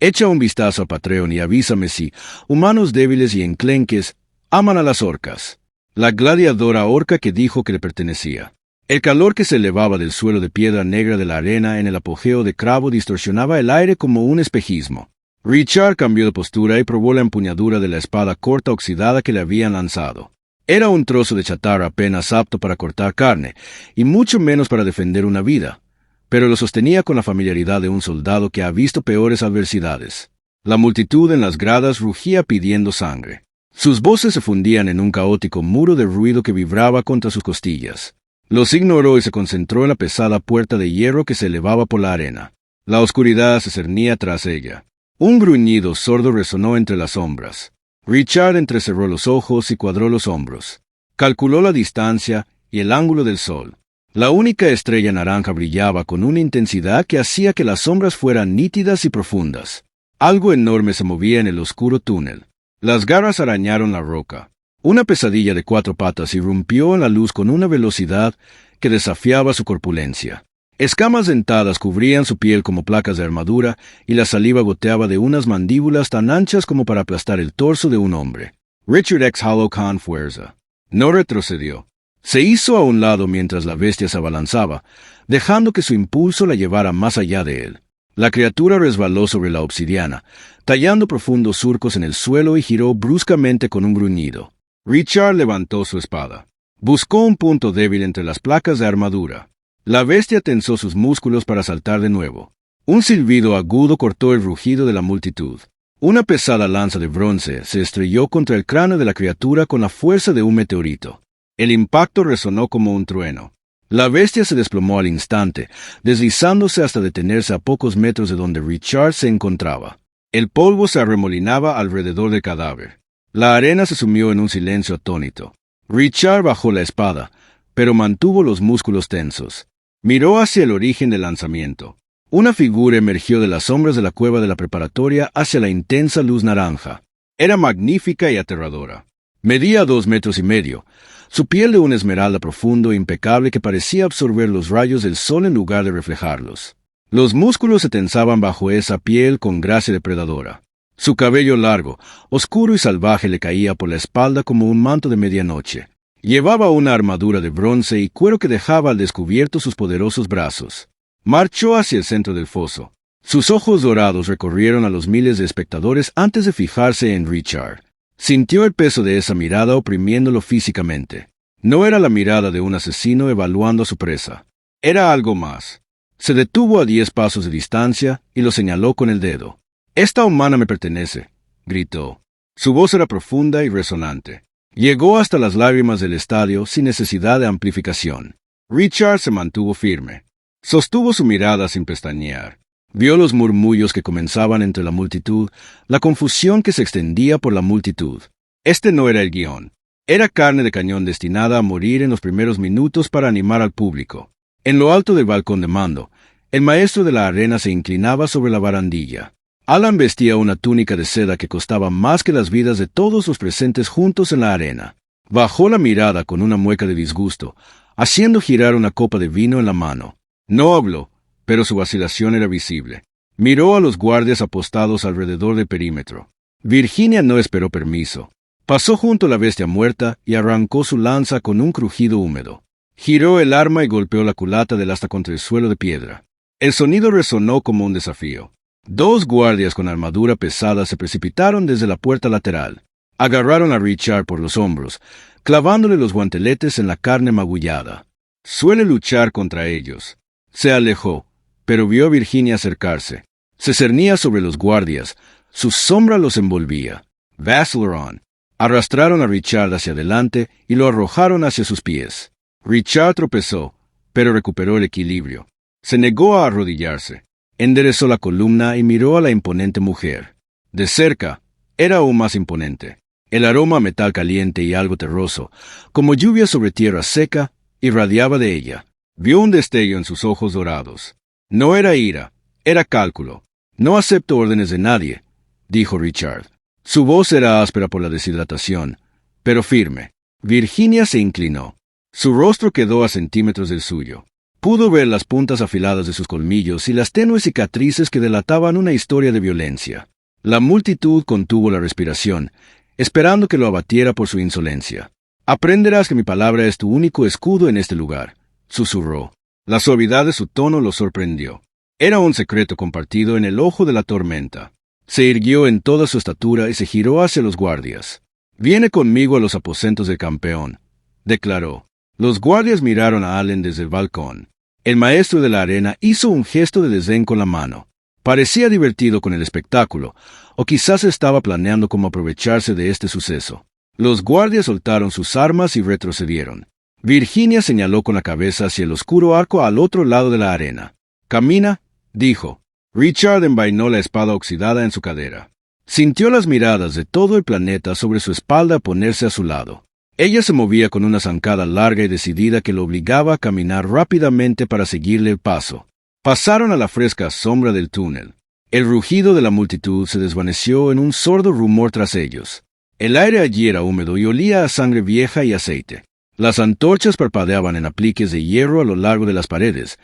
Echa un vistazo a Patreon y avísame si, humanos débiles y enclenques, aman a las orcas. La gladiadora orca que dijo que le pertenecía. El calor que se elevaba del suelo de piedra negra de la arena en el apogeo de Cravo distorsionaba el aire como un espejismo. Richard cambió de postura y probó la empuñadura de la espada corta oxidada que le habían lanzado. Era un trozo de chatarra apenas apto para cortar carne, y mucho menos para defender una vida, pero lo sostenía con la familiaridad de un soldado que ha visto peores adversidades. La multitud en las gradas rugía pidiendo sangre. Sus voces se fundían en un caótico muro de ruido que vibraba contra sus costillas. Los ignoró y se concentró en la pesada puerta de hierro que se elevaba por la arena. La oscuridad se cernía tras ella. Un gruñido sordo resonó entre las sombras. Richard entrecerró los ojos y cuadró los hombros. Calculó la distancia y el ángulo del sol. La única estrella naranja brillaba con una intensidad que hacía que las sombras fueran nítidas y profundas. Algo enorme se movía en el oscuro túnel. Las garras arañaron la roca. Una pesadilla de 4 patas irrumpió en la luz con una velocidad que desafiaba su corpulencia. Escamas dentadas cubrían su piel como placas de armadura y la saliva goteaba de unas mandíbulas tan anchas como para aplastar el torso de un hombre. Richard exhaló con fuerza. No retrocedió. Se hizo a un lado mientras la bestia se abalanzaba, dejando que su impulso la llevara más allá de él. La criatura resbaló sobre la obsidiana, tallando profundos surcos en el suelo y giró bruscamente con un gruñido. Richard levantó su espada. Buscó un punto débil entre las placas de armadura. La bestia tensó sus músculos para saltar de nuevo. Un silbido agudo cortó el rugido de la multitud. Una pesada lanza de bronce se estrelló contra el cráneo de la criatura con la fuerza de un meteorito. El impacto resonó como un trueno. La bestia se desplomó al instante, deslizándose hasta detenerse a pocos metros de donde Richard se encontraba. El polvo se arremolinaba alrededor del cadáver. La arena se sumió en un silencio atónito. Richard bajó la espada, pero mantuvo los músculos tensos. Miró hacia el origen del lanzamiento. Una figura emergió de las sombras de la cueva de la preparatoria hacia la intensa luz naranja. Era magnífica y aterradora. Medía 2,5 metros. Su piel de un esmeralda profundo e impecable que parecía absorber los rayos del sol en lugar de reflejarlos. Los músculos se tensaban bajo esa piel con gracia depredadora. Su cabello largo, oscuro y salvaje le caía por la espalda como un manto de medianoche. Llevaba una armadura de bronce y cuero que dejaba al descubierto sus poderosos brazos. Marchó hacia el centro del foso. Sus ojos dorados recorrieron a los miles de espectadores antes de fijarse en Richard. Sintió el peso de esa mirada oprimiéndolo físicamente. No era la mirada de un asesino evaluando a su presa. Era algo más. Se detuvo a 10 pasos de distancia y lo señaló con el dedo. «Esta humana me pertenece», gritó. Su voz era profunda y resonante. Llegó hasta las lágrimas del estadio sin necesidad de amplificación. Richard se mantuvo firme. Sostuvo su mirada sin pestañear. Vio los murmullos que comenzaban entre la multitud, la confusión que se extendía por la multitud. Este no era el guión. Era carne de cañón destinada a morir en los primeros minutos para animar al público. En lo alto del balcón de mando, el maestro de la arena se inclinaba sobre la barandilla. Alan vestía una túnica de seda que costaba más que las vidas de todos los presentes juntos en la arena. Bajó la mirada con una mueca de disgusto, haciendo girar una copa de vino en la mano. No habló, pero su vacilación era visible. Miró a los guardias apostados alrededor del perímetro. Virginia no esperó permiso. Pasó junto a la bestia muerta y arrancó su lanza con un crujido húmedo. Giró el arma y golpeó la culata del asta contra el suelo de piedra. El sonido resonó como un desafío. 2 guardias con armadura pesada se precipitaron desde la puerta lateral. Agarraron a Richard por los hombros, clavándole los guanteletes en la carne magullada. Suele luchar contra ellos. Se alejó, pero vio a Virginia acercarse. Se cernía sobre los guardias. Su sombra los envolvía. Vacilaron. Arrastraron a Richard hacia adelante y lo arrojaron hacia sus pies. Richard tropezó, pero recuperó el equilibrio. Se negó a arrodillarse. Enderezó la columna y miró a la imponente mujer. De cerca, era aún más imponente. El aroma a metal caliente y algo terroso, como lluvia sobre tierra seca, irradiaba de ella. Vio un destello en sus ojos dorados. No era ira, era cálculo. «No acepto órdenes de nadie», dijo Richard. Su voz era áspera por la deshidratación, pero firme. Virginia se inclinó. Su rostro quedó a centímetros del suyo. Pudo ver las puntas afiladas de sus colmillos y las tenues cicatrices que delataban una historia de violencia. La multitud contuvo la respiración, esperando que lo abatiera por su insolencia. «Aprenderás que mi palabra es tu único escudo en este lugar», susurró. La suavidad de su tono lo sorprendió. Era un secreto compartido en el ojo de la tormenta. Se irguió en toda su estatura y se giró hacia los guardias. «Viene conmigo a los aposentos del campeón», declaró. Los guardias miraron a Allen desde el balcón. El maestro de la arena hizo un gesto de desdén con la mano. Parecía divertido con el espectáculo, o quizás estaba planeando cómo aprovecharse de este suceso. Los guardias soltaron sus armas y retrocedieron. Virginia señaló con la cabeza hacia el oscuro arco al otro lado de la arena. «Camina», dijo. Richard envainó la espada oxidada en su cadera. Sintió las miradas de todo el planeta sobre su espalda ponerse a su lado. Ella se movía con una zancada larga y decidida que lo obligaba a caminar rápidamente para seguirle el paso. Pasaron a la fresca sombra del túnel. El rugido de la multitud se desvaneció en un sordo rumor tras ellos. El aire allí era húmedo y olía a sangre vieja y aceite. Las antorchas parpadeaban en apliques de hierro a lo largo de las paredes,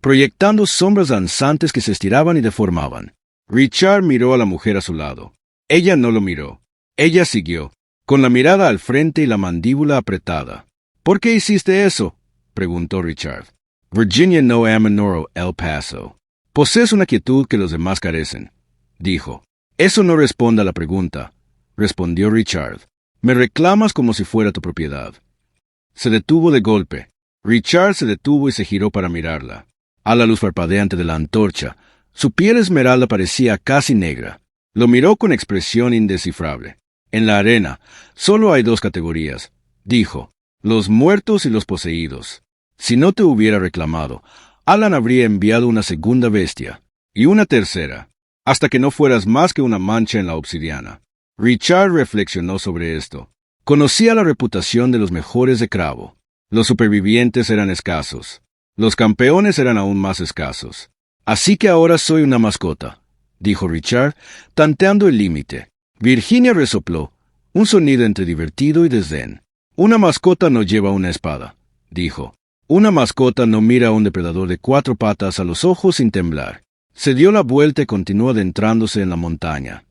proyectando sombras danzantes que se estiraban y deformaban. Richard miró a la mujer a su lado. Ella no lo miró. Ella siguió, con la mirada al frente y la mandíbula apretada. «¿Por qué hiciste eso?», preguntó Richard. «Virginia no Amanoro, El Paso. Posees una quietud que los demás carecen», dijo. «Eso no responde a la pregunta», respondió Richard. «Me reclamas como si fuera tu propiedad». Se detuvo de golpe. Richard se detuvo y se giró para mirarla. A la luz parpadeante de la antorcha, su piel esmeralda parecía casi negra. Lo miró con expresión indescifrable. «En la arena, solo hay dos categorías», dijo, «los muertos y los poseídos. Si no te hubiera reclamado, Alan habría enviado una segunda bestia, y una tercera, hasta que no fueras más que una mancha en la obsidiana». Richard reflexionó sobre esto. Conocía la reputación de los mejores de Cravo. Los supervivientes eran escasos. Los campeones eran aún más escasos. «Así que ahora soy una mascota», dijo Richard, tanteando el límite. Virginia resopló, un sonido entre divertido y desdén. «Una mascota no lleva una espada», dijo. «Una mascota no mira a un depredador de 4 patas a los ojos sin temblar». Se dio la vuelta y continuó adentrándose en la montaña.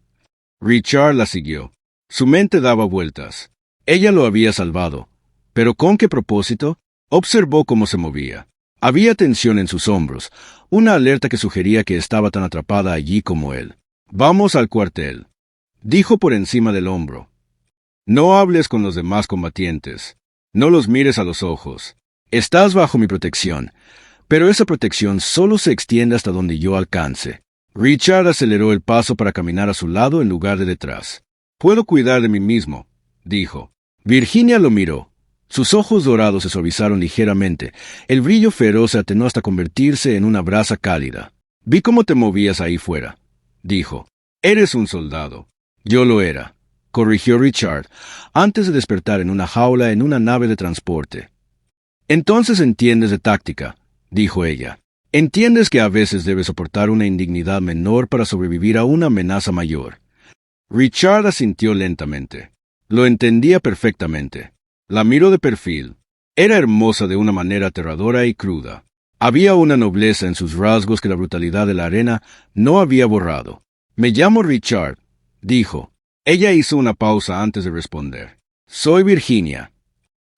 Richard la siguió. Su mente daba vueltas. Ella lo había salvado. ¿Pero con qué propósito? Observó cómo se movía. Había tensión en sus hombros, una alerta que sugería que estaba tan atrapada allí como él. «Vamos al cuartel», dijo por encima del hombro. «No hables con los demás combatientes. No los mires a los ojos. Estás bajo mi protección, pero esa protección solo se extiende hasta donde yo alcance». Richard aceleró el paso para caminar a su lado en lugar de detrás. «Puedo cuidar de mí mismo», dijo. Virginia lo miró. Sus ojos dorados se suavizaron ligeramente. El brillo feroz se atenuó hasta convertirse en una brasa cálida. «Vi cómo te movías ahí fuera», dijo. «Eres un soldado». «Yo lo era», corrigió Richard, antes de despertar en una jaula en una nave de transporte. «Entonces entiendes de táctica», dijo ella. «Entiendes que a veces debes soportar una indignidad menor para sobrevivir a una amenaza mayor». Richard asintió lentamente. Lo entendía perfectamente. La miró de perfil. Era hermosa de una manera aterradora y cruda. Había una nobleza en sus rasgos que la brutalidad de la arena no había borrado. «Me llamo Richard», dijo. Ella hizo una pausa antes de responder. «Soy Virginia».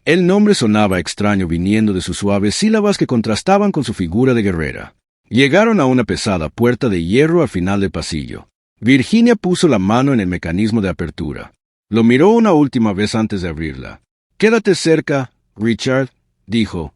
El nombre sonaba extraño viniendo de sus suaves sílabas que contrastaban con su figura de guerrera. Llegaron a una pesada puerta de hierro al final del pasillo. Virginia puso la mano en el mecanismo de apertura. Lo miró una última vez antes de abrirla. «Quédate cerca, Richard», dijo.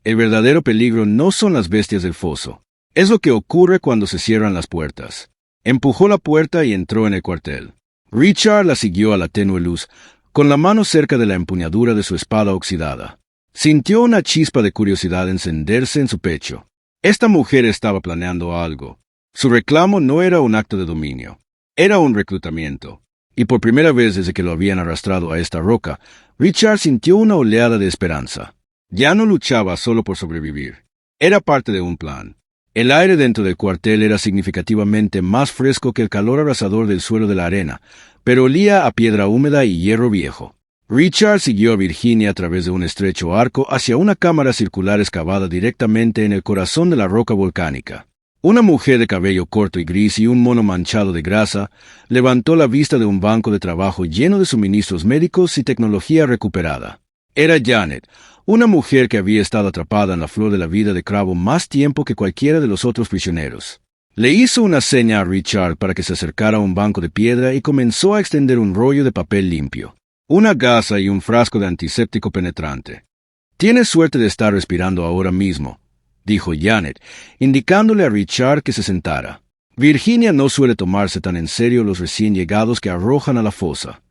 «El verdadero peligro no son las bestias del foso. Es lo que ocurre cuando se cierran las puertas». Empujó la puerta y entró en el cuartel. Richard la siguió a la tenue luz, con la mano cerca de la empuñadura de su espada oxidada. Sintió una chispa de curiosidad encenderse en su pecho. Esta mujer estaba planeando algo. Su reclamo no era un acto de dominio. Era un reclutamiento. Y por primera vez desde que lo habían arrastrado a esta roca, Richard sintió una oleada de esperanza. Ya no luchaba solo por sobrevivir. Era parte de un plan. El aire dentro del cuartel era significativamente más fresco que el calor abrasador del suelo de la arena, pero olía a piedra húmeda y hierro viejo. Richard siguió a Virginia a través de un estrecho arco hacia una cámara circular excavada directamente en el corazón de la roca volcánica. Una mujer de cabello corto y gris y un mono manchado de grasa levantó la vista de un banco de trabajo lleno de suministros médicos y tecnología recuperada. Era Janet, una mujer que había estado atrapada en la flor de la vida de Cravo más tiempo que cualquiera de los otros prisioneros. Le hizo una seña a Richard para que se acercara a un banco de piedra y comenzó a extender un rollo de papel limpio, una gasa y un frasco de antiséptico penetrante. «Tienes suerte de estar respirando ahora mismo», dijo Janet, indicándole a Richard que se sentara. Virginia no suele tomarse tan en serio los recién llegados que arrojan a la fosa.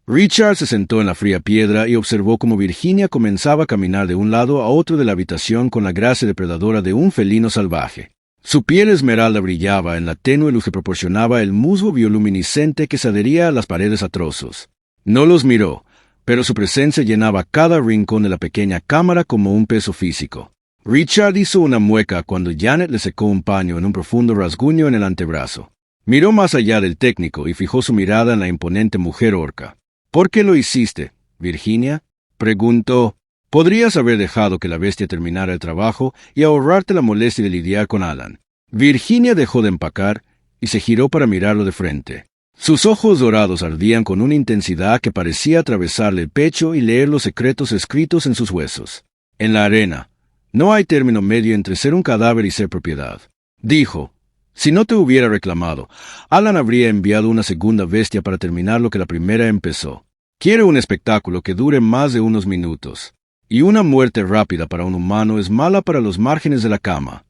Richard se sentó en la fría piedra y observó cómo Virginia comenzaba a caminar de un lado a otro de la habitación con la gracia depredadora de un felino salvaje. Su piel esmeralda brillaba en la tenue luz que proporcionaba el musgo bioluminiscente que se adhería a las paredes a trozos. No los miró, pero su presencia llenaba cada rincón de la pequeña cámara como un peso físico. Richard hizo una mueca cuando Janet le secó un paño en un profundo rasguño en el antebrazo. Miró más allá del técnico y fijó su mirada en la imponente mujer orca. «¿Por qué lo hiciste, Virginia?», preguntó. «Podrías haber dejado que la bestia terminara el trabajo y ahorrarte la molestia de lidiar con Alan». Virginia dejó de empacar y se giró para mirarlo de frente. Sus ojos dorados ardían con una intensidad que parecía atravesarle el pecho y leer los secretos escritos en sus huesos. «En la arena, no hay término medio entre ser un cadáver y ser propiedad», dijo. «Si no te hubiera reclamado, Alan habría enviado una segunda bestia para terminar lo que la primera empezó. Quiere un espectáculo que dure más de unos minutos. Y una muerte rápida para un humano es mala para los márgenes de la cama».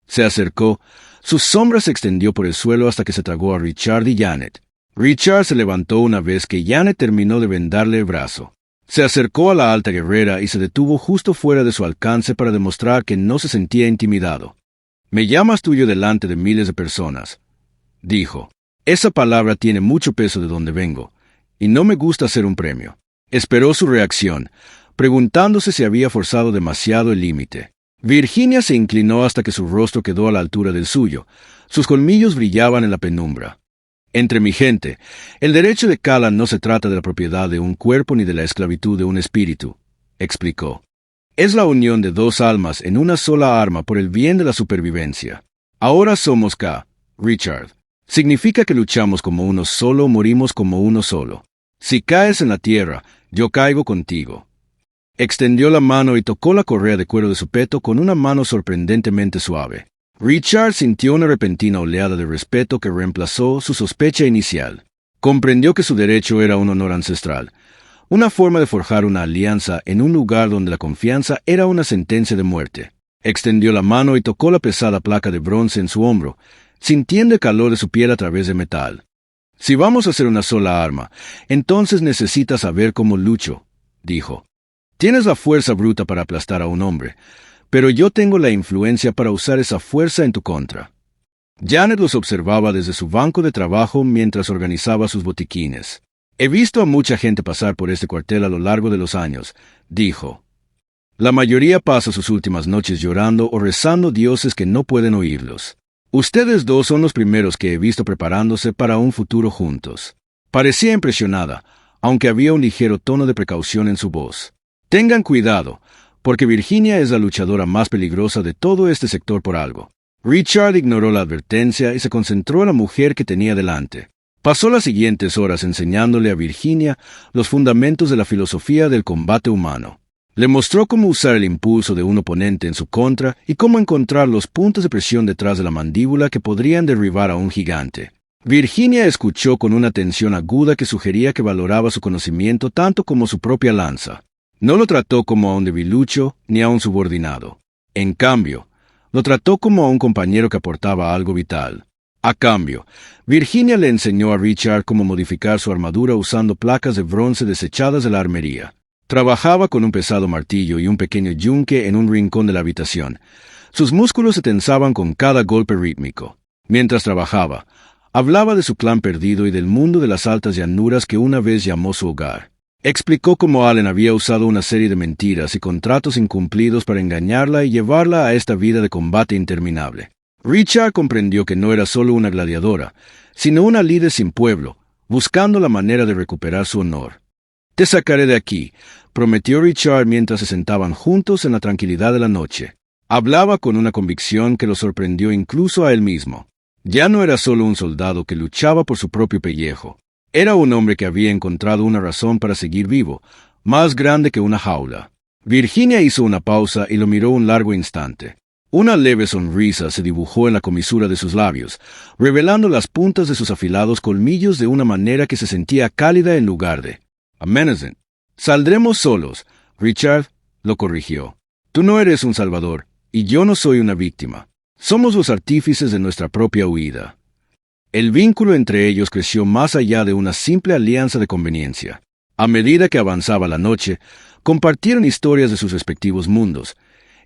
Se acercó. Su sombra se extendió por el suelo hasta que se tragó a Richard y Janet. Richard se levantó una vez que Janet terminó de vendarle el brazo. Se acercó a la alta guerrera y se detuvo justo fuera de su alcance para demostrar que no se sentía intimidado. «Me llamas tuyo delante de miles de personas», dijo. «Esa palabra tiene mucho peso de donde vengo, y no me gusta ser un premio». Esperó su reacción, preguntándose si había forzado demasiado el límite. Virginia se inclinó hasta que su rostro quedó a la altura del suyo. Sus colmillos brillaban en la penumbra. «Entre mi gente, el derecho de Callan no se trata de la propiedad de un cuerpo ni de la esclavitud de un espíritu», explicó. «Es la unión de dos almas en una sola arma por el bien de la supervivencia. Ahora somos K, Richard. Significa que luchamos como uno solo, morimos como uno solo. Si caes en la tierra, yo caigo contigo». Extendió la mano y tocó la correa de cuero de su peto con una mano sorprendentemente suave. Richard sintió una repentina oleada de respeto que reemplazó su sospecha inicial. Comprendió que su derecho era un honor ancestral, una forma de forjar una alianza en un lugar donde la confianza era una sentencia de muerte. Extendió la mano y tocó la pesada placa de bronce en su hombro, sintiendo el calor de su piel a través del metal. «Si vamos a hacer una sola arma, entonces necesitas saber cómo lucho», dijo. «Tienes la fuerza bruta para aplastar a un hombre, pero yo tengo la influencia para usar esa fuerza en tu contra». Janet los observaba desde su banco de trabajo mientras organizaba sus botiquines. «He visto a mucha gente pasar por este cuartel a lo largo de los años», dijo. «La mayoría pasa sus últimas noches llorando o rezando dioses que no pueden oírlos. Ustedes dos son los primeros que he visto preparándose para un futuro juntos». Parecía impresionada, aunque había un ligero tono de precaución en su voz. «Tengan cuidado, porque Virginia es la luchadora más peligrosa de todo este sector por algo». Richard ignoró la advertencia y se concentró en la mujer que tenía delante. Pasó las siguientes horas enseñándole a Virginia los fundamentos de la filosofía del combate humano. Le mostró cómo usar el impulso de un oponente en su contra y cómo encontrar los puntos de presión detrás de la mandíbula que podrían derribar a un gigante. Virginia escuchó con una atención aguda que sugería que valoraba su conocimiento tanto como su propia lanza. No lo trató como a un debilucho ni a un subordinado. En cambio, lo trató como a un compañero que aportaba algo vital. A cambio, Virginia le enseñó a Richard cómo modificar su armadura usando placas de bronce desechadas de la armería. Trabajaba con un pesado martillo y un pequeño yunque en un rincón de la habitación. Sus músculos se tensaban con cada golpe rítmico. Mientras trabajaba, hablaba de su clan perdido y del mundo de las altas llanuras que una vez llamó su hogar. Explicó cómo Allen había usado una serie de mentiras y contratos incumplidos para engañarla y llevarla a esta vida de combate interminable. Richard comprendió que no era solo una gladiadora, sino una líder sin pueblo, buscando la manera de recuperar su honor. Te sacaré de aquí, prometió Richard mientras se sentaban juntos en la tranquilidad de la noche. Hablaba con una convicción que lo sorprendió incluso a él mismo. Ya no era solo un soldado que luchaba por su propio pellejo. Era un hombre que había encontrado una razón para seguir vivo, más grande que una jaula. Virginia hizo una pausa y lo miró un largo instante. Una leve sonrisa se dibujó en la comisura de sus labios, revelando las puntas de sus afilados colmillos de una manera que se sentía cálida en lugar de amenazante. Saldremos solos, Richard, lo corrigió. Tú no eres un salvador, y yo no soy una víctima. Somos los artífices de nuestra propia huida. El vínculo entre ellos creció más allá de una simple alianza de conveniencia. A medida que avanzaba la noche, compartieron historias de sus respectivos mundos,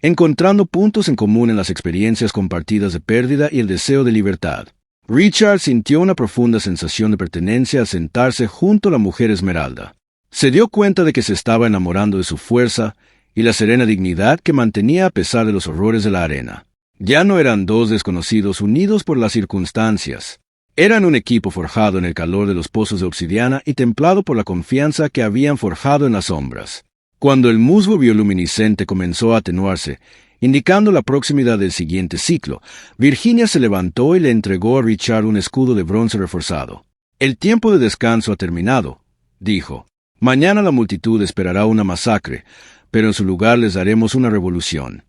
encontrando puntos en común en las experiencias compartidas de pérdida y el deseo de libertad. Richard sintió una profunda sensación de pertenencia al sentarse junto a la mujer Esmeralda. Se dio cuenta de que se estaba enamorando de su fuerza y la serena dignidad que mantenía a pesar de los horrores de la arena. Ya no eran dos desconocidos unidos por las circunstancias. Eran un equipo forjado en el calor de los pozos de obsidiana y templado por la confianza que habían forjado en las sombras. Cuando el musgo bioluminiscente comenzó a atenuarse, indicando la proximidad del siguiente ciclo, Virginia se levantó y le entregó a Richard un escudo de bronce reforzado. «El tiempo de descanso ha terminado», dijo. «Mañana la multitud esperará una masacre, pero en su lugar les daremos una revolución».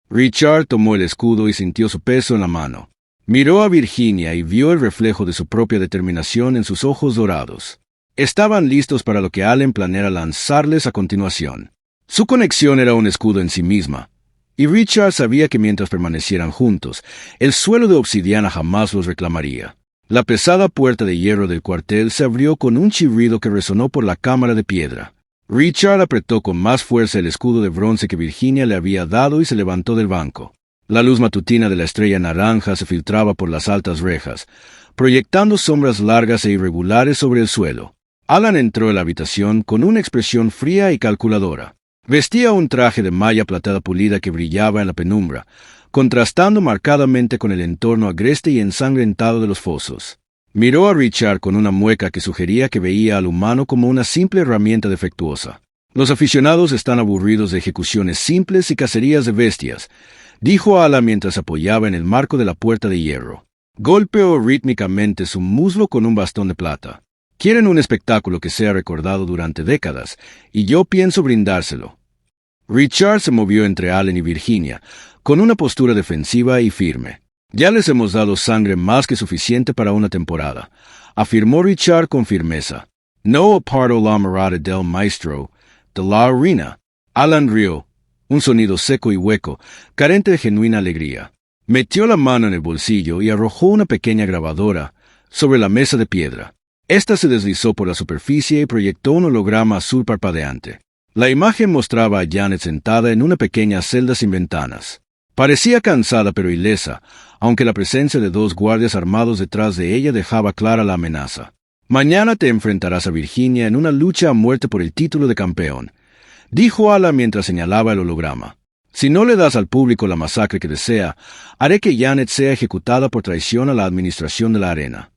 Richard tomó el escudo y sintió su peso en la mano. Miró a Virginia y vio el reflejo de su propia determinación en sus ojos dorados. Estaban listos para lo que Allen planeara lanzarles a continuación. Su conexión era un escudo en sí misma, y Richard sabía que mientras permanecieran juntos, el suelo de obsidiana jamás los reclamaría. La pesada puerta de hierro del cuartel se abrió con un chirrido que resonó por la cámara de piedra. Richard apretó con más fuerza el escudo de bronce que Virginia le había dado y se levantó del banco. La luz matutina de la estrella naranja se filtraba por las altas rejas, proyectando sombras largas e irregulares sobre el suelo. Alan entró en la habitación con una expresión fría y calculadora. Vestía un traje de malla plateada pulida que brillaba en la penumbra, contrastando marcadamente con el entorno agreste y ensangrentado de los fosos. Miró a Richard con una mueca que sugería que veía al humano como una simple herramienta defectuosa. «Los aficionados están aburridos de ejecuciones simples y cacerías de bestias», dijo Alan mientras apoyaba en el marco de la puerta de hierro. Golpeó rítmicamente su muslo con un bastón de plata. «Quieren un espectáculo que sea recordado durante décadas, y yo pienso brindárselo». Richard se movió entre Allen y Virginia, con una postura defensiva y firme. «Ya les hemos dado sangre más que suficiente para una temporada», afirmó Richard con firmeza. «No aparto la mirada del maestro de la arena». Alan rió, un sonido seco y hueco, carente de genuina alegría. Metió la mano en el bolsillo y arrojó una pequeña grabadora sobre la mesa de piedra. Esta se deslizó por la superficie y proyectó un holograma azul parpadeante. La imagen mostraba a Janet sentada en una pequeña celda sin ventanas. Parecía cansada pero ilesa, aunque la presencia de dos guardias armados detrás de ella dejaba clara la amenaza. «Mañana te enfrentarás a Virginia en una lucha a muerte por el título de campeón», dijo Alan mientras señalaba el holograma. «Si no le das al público la masacre que desea, haré que Janet sea ejecutada por traición a la administración de la arena».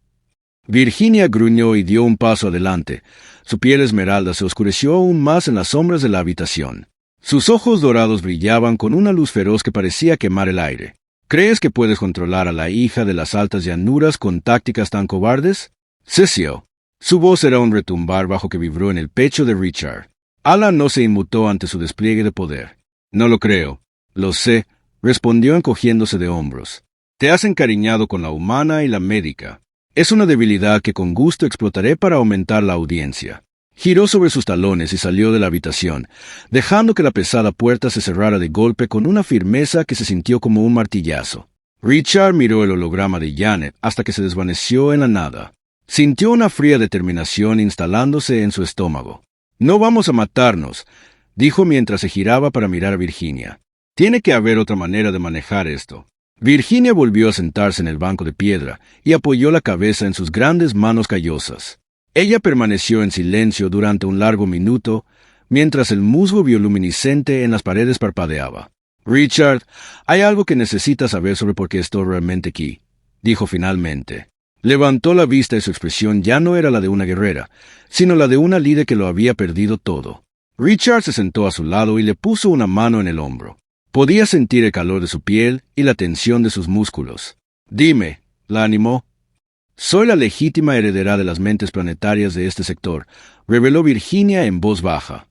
Virginia gruñó y dio un paso adelante. Su piel esmeralda se oscureció aún más en las sombras de la habitación. Sus ojos dorados brillaban con una luz feroz que parecía quemar el aire. «¿Crees que puedes controlar a la hija de las altas llanuras con tácticas tan cobardes?» Ceció. Su voz era un retumbar bajo que vibró en el pecho de Richard. Alan no se inmutó ante su despliegue de poder. «No lo creo». «Lo sé», respondió encogiéndose de hombros. «Te has encariñado con la humana y la médica. Es una debilidad que con gusto explotaré para aumentar la audiencia». Giró sobre sus talones y salió de la habitación, dejando que la pesada puerta se cerrara de golpe con una firmeza que se sintió como un martillazo. Richard miró el holograma de Janet hasta que se desvaneció en la nada. Sintió una fría determinación instalándose en su estómago. «No vamos a matarnos», dijo mientras se giraba para mirar a Virginia. «Tiene que haber otra manera de manejar esto». Virginia volvió a sentarse en el banco de piedra y apoyó la cabeza en sus grandes manos callosas. Ella permaneció en silencio durante un largo minuto, mientras el musgo bioluminiscente en las paredes parpadeaba. «Richard, hay algo que necesitas saber sobre por qué estoy realmente aquí», dijo finalmente. Levantó la vista y su expresión ya no era la de una guerrera, sino la de una líder que lo había perdido todo. Richard se sentó a su lado y le puso una mano en el hombro. Podía sentir el calor de su piel y la tensión de sus músculos. «Dime», la animó. «Soy la legítima heredera de las mentes planetarias de este sector», reveló Virginia en voz baja.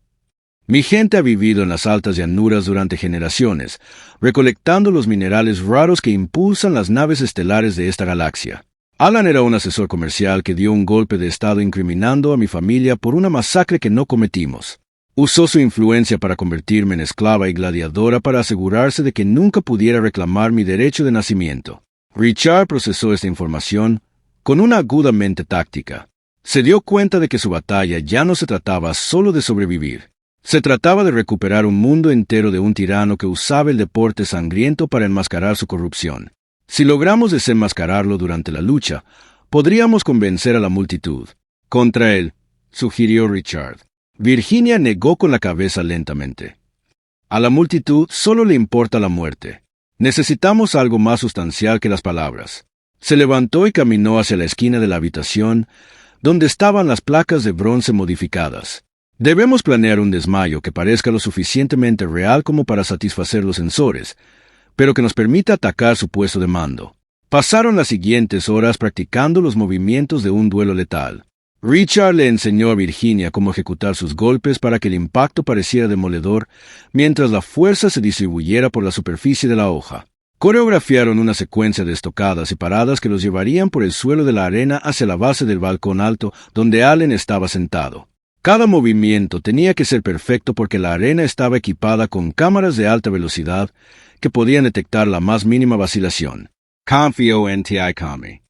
«Mi gente ha vivido en las altas llanuras durante generaciones, recolectando los minerales raros que impulsan las naves estelares de esta galaxia. Alan era un asesor comercial que dio un golpe de estado incriminando a mi familia por una masacre que no cometimos. Usó su influencia para convertirme en esclava y gladiadora para asegurarse de que nunca pudiera reclamar mi derecho de nacimiento». Richard procesó esta información con una aguda mente táctica. Se dio cuenta de que su batalla ya no se trataba solo de sobrevivir. Se trataba de recuperar un mundo entero de un tirano que usaba el deporte sangriento para enmascarar su corrupción. Si logramos desenmascararlo durante la lucha, podríamos convencer a la multitud. Contra él, sugirió Richard. Virginia negó con la cabeza lentamente. A la multitud solo le importa la muerte. Necesitamos algo más sustancial que las palabras. Se levantó y caminó hacia la esquina de la habitación, donde estaban las placas de bronce modificadas. Debemos planear un desmayo que parezca lo suficientemente real como para satisfacer los sensores, pero que nos permita atacar su puesto de mando. Pasaron las siguientes horas practicando los movimientos de un duelo letal. Richard le enseñó a Virginia cómo ejecutar sus golpes para que el impacto pareciera demoledor, mientras la fuerza se distribuyera por la superficie de la hoja. Coreografiaron una secuencia de estocadas y paradas que los llevarían por el suelo de la arena hacia la base del balcón alto donde Allen estaba sentado. Cada movimiento tenía que ser perfecto porque la arena estaba equipada con cámaras de alta velocidad que podían detectar la más mínima vacilación. Confío en ti, Kami.